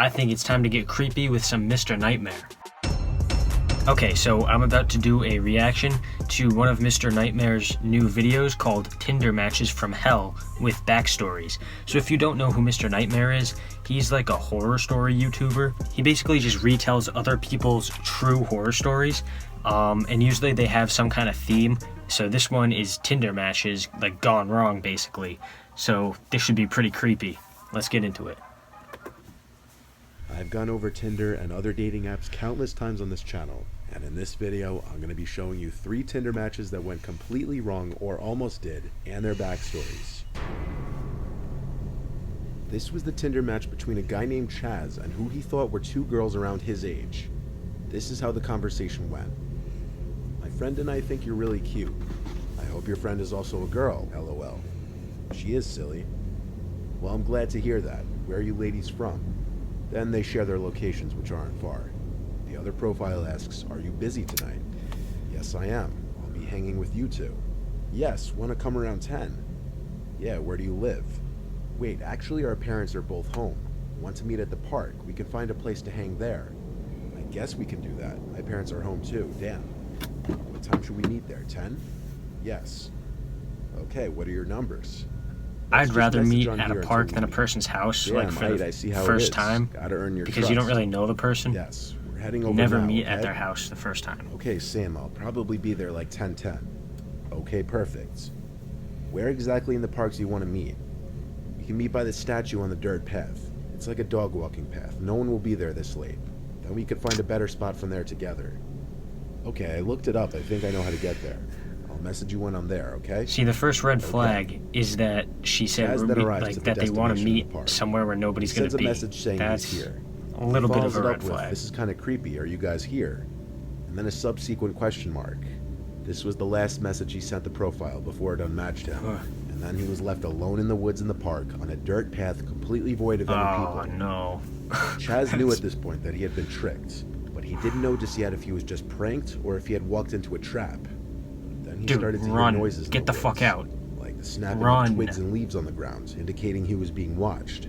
I think it's time to get creepy with some Mr. Nightmare. Okay, so I'm about to do a reaction to one of Mr. Nightmare's new videos called Tinder Matches from Hell with Backstories. So if you don't know who Mr. Nightmare is, he's like a horror story YouTuber. He basically just retells other people's true horror stories, and usually they have some kind of theme. So this one is Tinder matches, like gone wrong basically. So this should be pretty creepy. Let's get into it. I've gone over Tinder and other dating apps countless times on this channel, and in this video I'm going to be showing you 3 Tinder matches that went completely wrong or almost did, and their backstories. This was the Tinder match between a guy named Chaz and who he thought were 2 girls around his age. This is how the conversation went. My friend and I think you're really cute. I hope your friend is also a girl, LOL. She is silly. Well, I'm glad to hear that. Where are you ladies from? Then they share their locations, which aren't far. The other profile asks, are you busy tonight? Yes, I am. I'll be hanging with you 2. Yes, want to come around 10? Yeah, where do you live? Wait, actually our parents are both home. Want to meet at the park? We can find a place to hang there. I guess we can do that. My parents are home too, damn. What time should we meet there, 10? Yes. Okay, what are your numbers? I'd rather meet at a park than a person's house, like for the first time, because you don't really know the person. Yes, we're heading over Never now, meet okay? at their house the first time. Okay, Sam, I'll probably be there like 10:10. Okay, perfect. Where exactly in the parks do you want to meet? You can meet by the statue on the dirt path. It's like a dog walking path. No one will be there this late. Then we could find a better spot from there together. Okay, I looked it up. I think I know how to get there. I'll message you when I'm there, okay? See, the first red flag is that she said that they want to meet somewhere where nobody's going to be. Sends a message saying That's he's here. a little bit of a red With, flag. this is kind of creepy. Are you guys here? And then a subsequent question mark. This was the last message he sent the profile before it unmatched him. And then he was left alone in the woods in the park on a dirt path completely void of any people. Oh, no. Chaz knew at this point that he had been tricked, but he didn't know just yet if he was just pranked or if he had walked into a trap. Then he started to hear noises in the fuck out. Like the snapping of twigs and leaves on the ground, indicating he was being watched.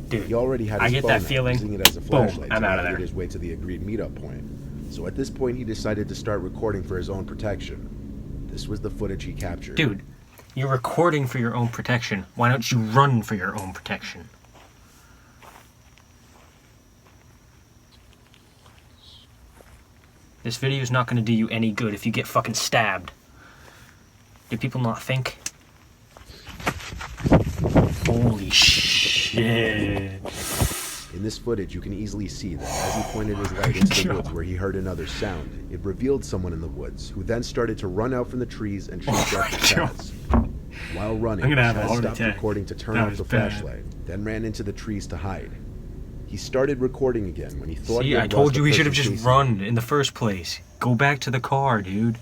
Dude, he already had his phone out, using it as a flashlight to navigate his way to the agreed meetup point. So at this point, he decided to start recording for his own protection. This was the footage he captured. Dude, you're recording for your own protection. Why don't you run for your own protection? This video is not going to do you any good if you get fucking stabbed. Do people not think? Holy shit. In this footage, you can easily see that as he pointed his light into the woods where he heard another sound, it revealed someone in the woods, who then started to run out from the trees and chase after Chaz. While running, Chaz stopped recording to turn off the flashlight, then ran into the trees to hide. He started recording again when he thought he had I told you he should have just run in the first place. Go back to the car, dude.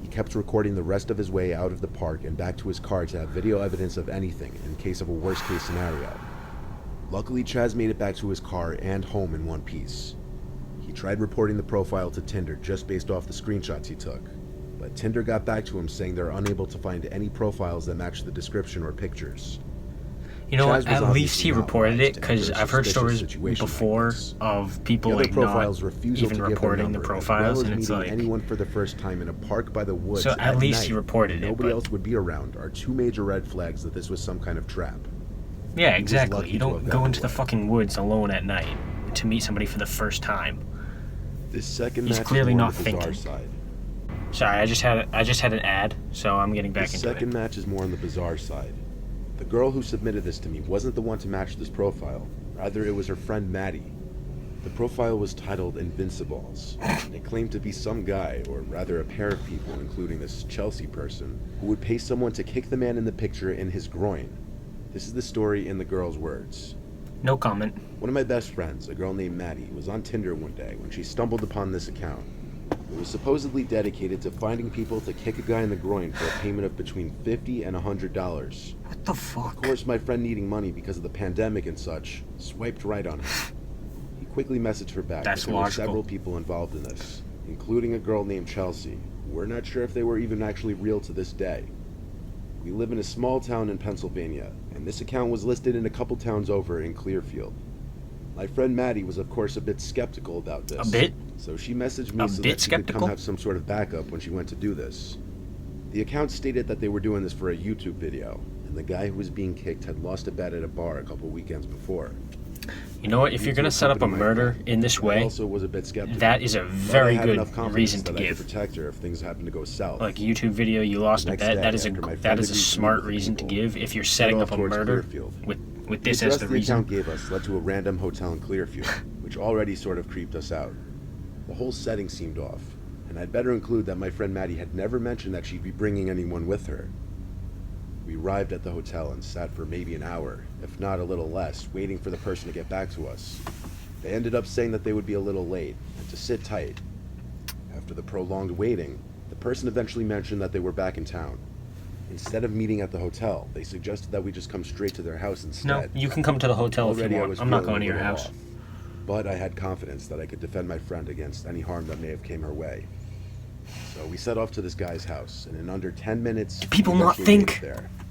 He kept recording the rest of his way out of the park and back to his car to have video evidence of anything in case of a worst-case scenario. Luckily, Chaz made it back to his car and home in one piece. He tried reporting the profile to Tinder just based off the screenshots he took, but Tinder got back to him saying they're unable to find any profiles that match the description or pictures. You know what, at least he reported it, because I've heard stories before of people like not even reporting the profiles, and it's like... anyone for the first time in a park by the woods so at least he reported it, nobody else would be around are 2 major red flags that this was some kind of trap. Yeah, exactly. You don't go into the fucking woods alone at night to meet somebody for the first time. This second He's match clearly is more not on the bizarre thinking. side. Sorry, I just had an ad, so I'm getting back into it. The second match is more on the bizarre side. The girl who submitted this to me wasn't the one to match this profile. Rather, it was her friend Maddie. The profile was titled Invincibles, and it claimed to be some guy, or rather a pair of people, including this Chelsea person, who would pay someone to kick the man in the picture in his groin. This is the story in the girl's words. No comment. One of my best friends, a girl named Maddie, was on Tinder one day when she stumbled upon this account. It was supposedly dedicated to finding people to kick a guy in the groin for a payment of between $50 and $100. What the fuck? Of course, my friend, needing money because of the pandemic and such, swiped right on her. He quickly messaged her back that there were several people involved in this, including a girl named Chelsea. We're not sure if they were even actually real to this day. We live in a small town in Pennsylvania, and and this account was listed in a couple towns over in Clearfield. My friend Maddie was of course a bit skeptical about this. A bit? So she messaged me so that she could come have some sort of backup when she went to do this. The account stated that they were doing this for a YouTube video, and the guy who was being kicked had lost a bet at a bar a couple weekends before. You know what? If you're gonna set up a murder in this way, also was a bit skeptical, that is a very good reason to I give. could protect her if things happen to go south. Like YouTube video, you lost a bet. That is a smart reason to give if you're setting up a murder with this as the reason. The account gave us led to a random hotel in Clearfield, which already sort of creeped us out. The whole setting seemed off, and I'd better include that my friend Maddie had never mentioned that she'd be bringing anyone with her. We arrived at the hotel and sat for maybe an hour, if not a little less, waiting for the person to get back to us. They ended up saying that they would be a little late, and to sit tight. After the prolonged waiting, the person eventually mentioned that they were back in town. Instead of meeting at the hotel, they suggested that we just come straight to their house instead. No, you can come to the hotel if you want. I'm not going to your house. But I had confidence that I could defend my friend against any harm that may have came her way. So we set off to this guy's house, and in under 10 minutes... Do people not think?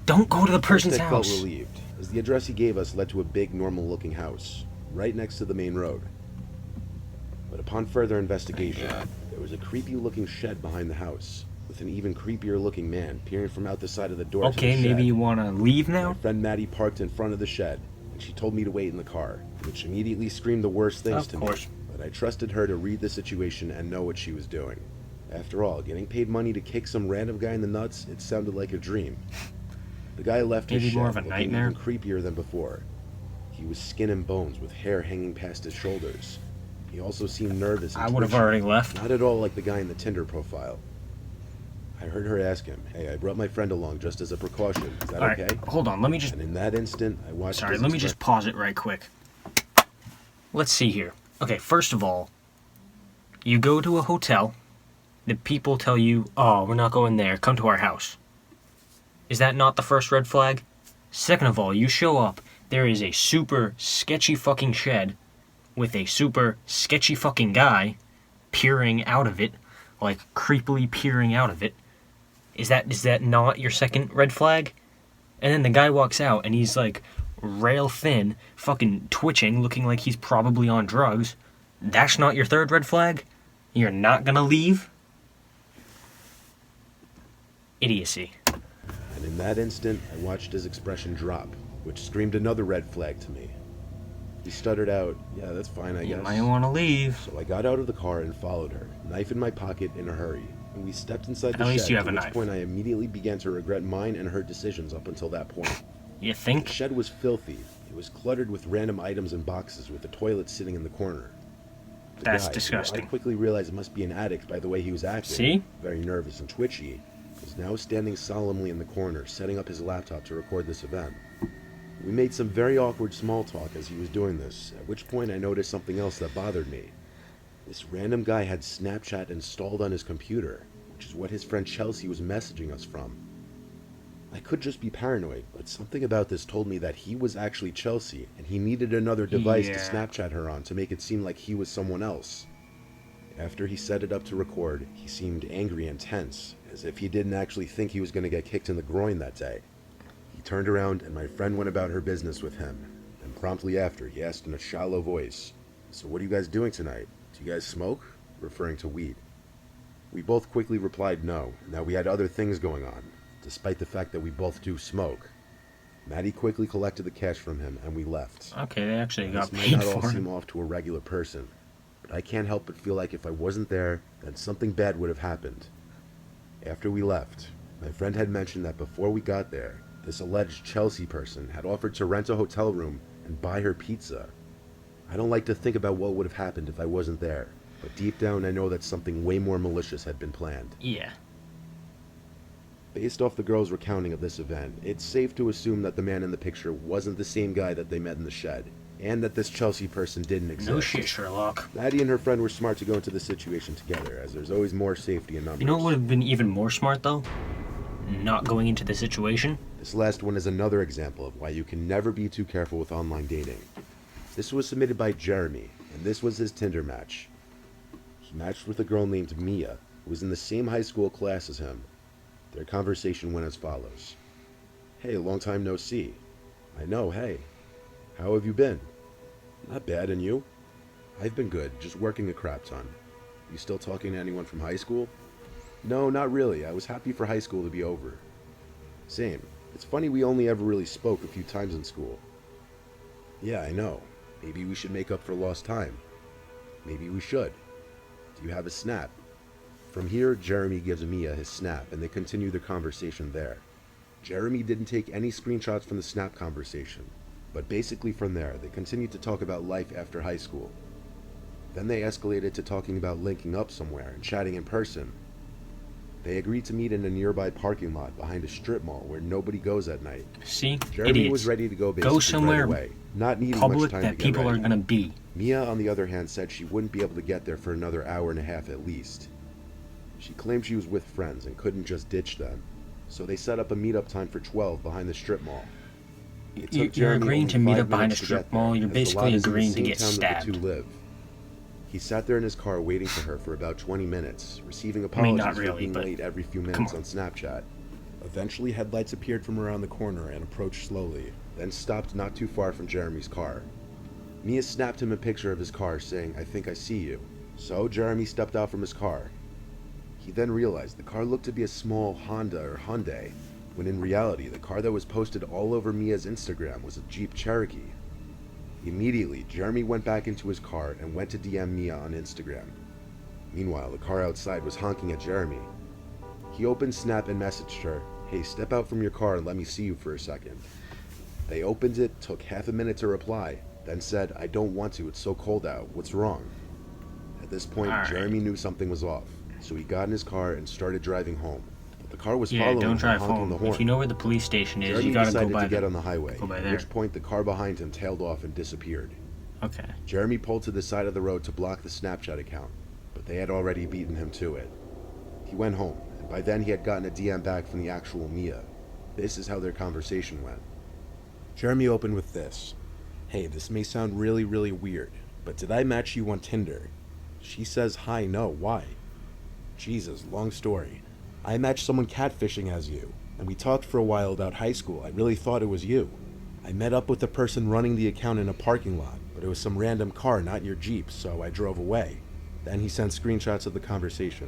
Don't go to the person's house. I felt relieved, as the address he gave us led to a big, normal-looking house, right next to the main road. But upon further investigation, there was a creepy-looking shed behind the house, with an even creepier-looking man peering from out the side of the door to the shed. Okay, maybe you want to leave now? My friend Maddie parked in front of the shed, and she told me to wait in the car, which immediately screamed the worst things to me. But I trusted her to read the situation and know what she was doing. After all, getting paid money to kick some random guy in the nuts, it sounded like a dream. The guy left his shed looking even creepier than before. He was skin and bones with hair hanging past his shoulders. He also seemed nervous and I would have already left. Not at all like the guy in the Tinder profile. I heard her ask him, "Hey, I brought my friend along just as a precaution. Is that okay?" Hold on, let me just... And in that instant, I watched... Sorry, let me just pause it right quick. Let's see here. Okay, first of all, you go to a hotel... The people tell you, oh, we're not going there, come to our house. Is that not the first red flag? Second of all, you show up, there is a super sketchy fucking shed with a super sketchy fucking guy peering out of it, like creepily peering out of it. Is that not your second red flag? And then the guy walks out and he's like rail thin, fucking twitching, looking like he's probably on drugs. That's not your third red flag? You're not gonna leave? Idiocy. And in that instant, I watched his expression drop, which screamed another red flag to me. He stuttered out, "Yeah, that's fine, I guess." You might want to leave. So I got out of the car and followed her, knife in my pocket in a hurry. And we stepped inside the shed, at least you have at a which knife. point I immediately began to regret mine and her decisions up until that point. You think? The shed was filthy. It was cluttered with random items and boxes, with the toilet sitting in the corner. That's disgusting. I quickly realized it must be an addict by the way he was acting. See? Very nervous and twitchy. Was now standing solemnly in the corner, setting up his laptop to record this event. We made some very awkward small talk as he was doing this, at which point I noticed something else that bothered me. This random guy had Snapchat installed on his computer, which is what his friend Chelsea was messaging us from. I could just be paranoid, but something about this told me that he was actually Chelsea, and he needed another device to Snapchat her on to make it seem like he was someone else. After he set it up to record, he seemed angry and tense, as if he didn't actually think he was going to get kicked in the groin that day. He turned around and my friend went about her business with him, and promptly after he asked in a shallow voice, "So what are you guys doing tonight? Do you guys smoke?" referring to weed. We both quickly replied no, and that we had other things going on, despite the fact that we both do smoke. Maddie quickly collected the cash from him and we left. Okay, they actually got paid for it. This might not all seem off to a regular person, but I can't help but feel like if I wasn't there, then something bad would have happened. After we left, my friend had mentioned that before we got there, this alleged Chelsea person had offered to rent a hotel room and buy her pizza. I don't like to think about what would have happened if I wasn't there, but deep down I know that something way more malicious had been planned. Yeah. Based off the girl's recounting of this event, it's safe to assume that the man in the picture wasn't the same guy that they met in the shed, and that this Chelsea person didn't exist. No shit, Sherlock. Maddie and her friend were smart to go into the situation together, as there's always more safety in numbers. You know what would have been even more smart, though? Not going into the situation. This last one is another example of why you can never be too careful with online dating. This was submitted by Jeremy, and this was his Tinder match. He matched with a girl named Mia, who was in the same high school class as him. Their conversation went as follows. "Hey, long time no see. I know, hey. How have you been? Not bad, and you? I've been good, just working a crap ton. You still talking to anyone from high school? No, not really. I was happy for high school to be over. Same. It's funny we only ever really spoke a few times in school. Yeah, I know. Maybe we should make up for lost time. Maybe we should. Do you have a snap? From here, Jeremy gives Mia his snap, and they continue their conversation there. Jeremy didn't take any screenshots from the snap conversation, but basically from there, they continued to talk about life after high school. Then they escalated to talking about linking up somewhere and chatting in person. They agreed to meet in a nearby parking lot behind a strip mall where nobody goes at night. See? Jeremy Idiots. was ready to go basically somewhere right away, not needing much public time that to get people ready. are gonna be. Mia, on the other hand, said she wouldn't be able to get there for another hour and a half at least. She claimed she was with friends and couldn't just ditch them, so they set up a meetup time for 12 behind the strip mall. It took You're Jeremy agreeing only to meet 5 up behind a minutes to strip get there, mall. You're as the basically lot is in the agreeing to same get town that stabbed. the two live. He sat there in his car waiting for her for about 20 minutes, receiving I mean, apologies not for really, being but late every few minutes on Snapchat. Eventually, headlights appeared from around the corner and approached slowly, then stopped not too far from Jeremy's car. Mia snapped him a picture of his car, saying, "I think I see you." So Jeremy stepped out from his car. He then realized the car looked to be a small Honda or Hyundai, when in reality, the car that was posted all over Mia's Instagram was a Jeep Cherokee. Immediately, Jeremy went back into his car and went to DM Mia on Instagram. Meanwhile, the car outside was honking at Jeremy. He opened Snap and messaged her, "Hey, step out from your car and let me see you for a second." They opened it, took half a minute to reply, then said, "I don't want to, it's so cold out, what's wrong?" At this point, All right. Jeremy knew something was off, so he got in his car and started driving home. But the car was Yeah, following don't him, drive honking home. the horn. If you know where the police station is, Jeremy you gotta go decided by to get the... on the highway, go by at there. which point the car behind him tailed off and disappeared. Okay. Jeremy pulled to the side of the road to block the Snapchat account, but they had already beaten him to it. He went home, and by then he had gotten a DM back from the actual Mia. This is how their conversation went. Jeremy opened with this. "Hey, this may sound really, really weird, but did I match you on Tinder?" She says, "Hi, no, why?" Jesus, long story. "I matched someone catfishing as you, and we talked for a while about high school. I really thought it was you. I met up with the person running the account in a parking lot, but it was some random car, not your Jeep, so I drove away." Then he sent screenshots of the conversation.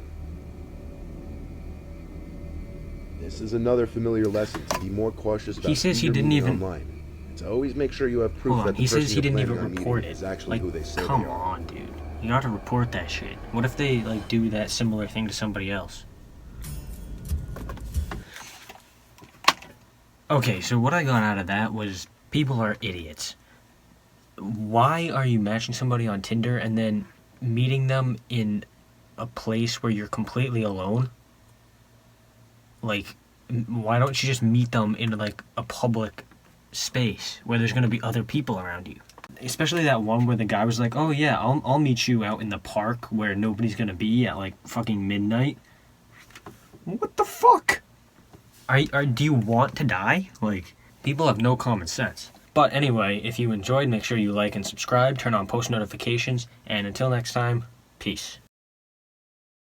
This is another familiar lesson to be more cautious about He says who he you're didn't meeting even... online. And to always make sure you have proof Hold on, that the he person says he you're didn't even planning on report meeting it. is actually Like, who they say come they are. on, dude. You gotta report that shit. What if they, like, do that similar thing to somebody else? Okay, so what I got out of that was people are idiots. Why are you matching somebody on Tinder and then meeting them in a place where you're completely alone? Like, why don't you just meet them in, like, a public space where there's gonna be other people around you? Especially that one where the guy was like, "Oh yeah, I'll meet you out in the park where nobody's gonna be at like fucking midnight." What the fuck? Do you want to die? Like, people have no common sense. But anyway, if you enjoyed, make sure you like and subscribe, turn on post notifications, and until next time, peace.